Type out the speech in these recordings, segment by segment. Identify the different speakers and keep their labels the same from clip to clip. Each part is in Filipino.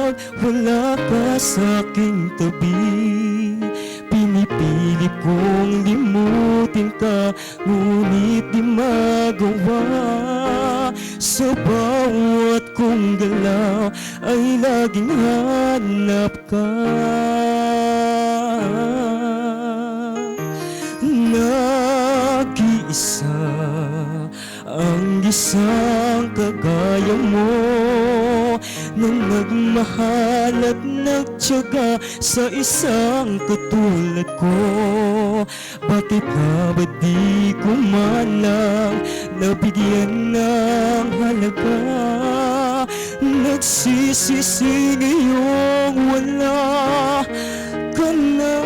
Speaker 1: pag wala ka sa aking tabi. Pinipilit kong limutin ka, ngunit di magawa. Sa bawat kong galaw ay laging hanap ka. Nag-iisa ang isang kagaya mo, nang nagmahal at nagtiyaga sa isang katulad ko. Bakit nga ba di ko man lang nabigyan ng halaga? Nagsisisi ngayong wala ka na.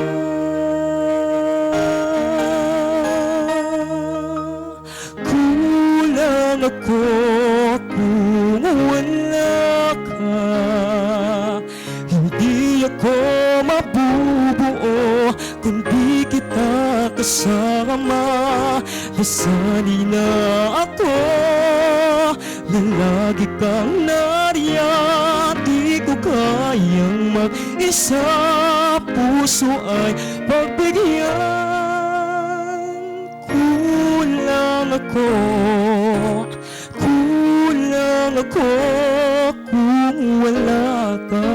Speaker 1: Kulang ako kung wala ka. Hindi ako mabubuo kung di kita kasama. Nasani na ako na lagi kang nariyan. Di ko kayang mag-isa, puso ay pagbigyan. Kulang ako kung wala ka.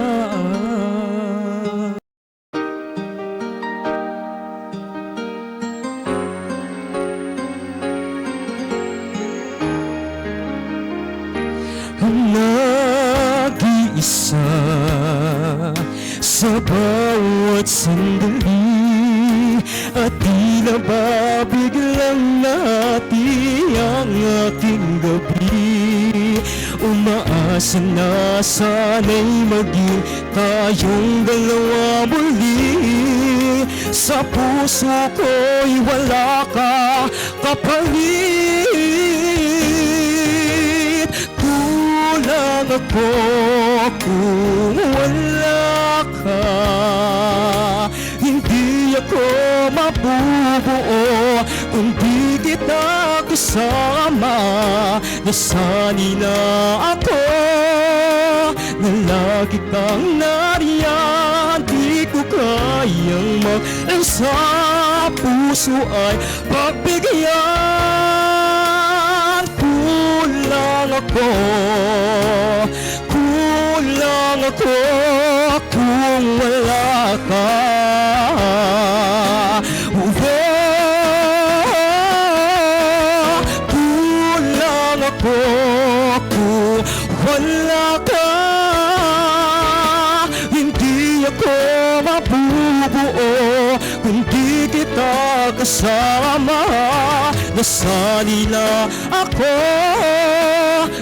Speaker 1: Nag-iisa sa bawat sandali, at tila ba biglang nahati ang aking gabi. Umaasa na sana'y maging tayong dalawa muli. Sa puso ko'y wala ka kapalit. Kulang ako kung wala ka. Hindi ako mabubuo kung di kita kasama. Nasani na ako na lagi kang nariyan. Di ko kayang mag-isa, puso ay pagbigyan. Kulang ako kung wala ka. Kulang ako kung wala ka. Hindi ako mabubuo kung di kita kasama. Nasani na ako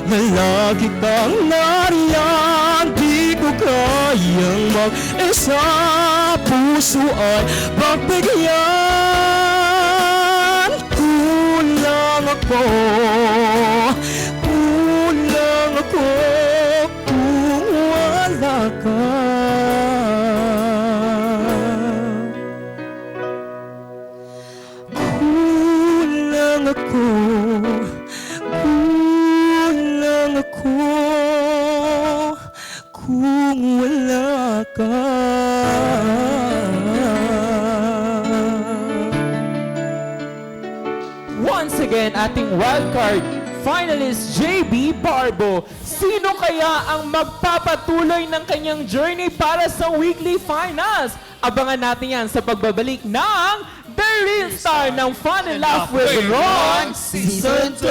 Speaker 1: na lagi kang nariyan. Di ko kayang mag-isa, puso ay pagbigyan. Kulang ako kung wala ka. Kulang ako kung wala ka.
Speaker 2: Once again, ating wildcard finalist JB Barbo. Sino kaya ang magpapatuloy ng kanyang journey para sa weekly finals? Abangan natin yan sa pagbabalik ng The Real Star ng Fun and Laugh with Ron Season 2!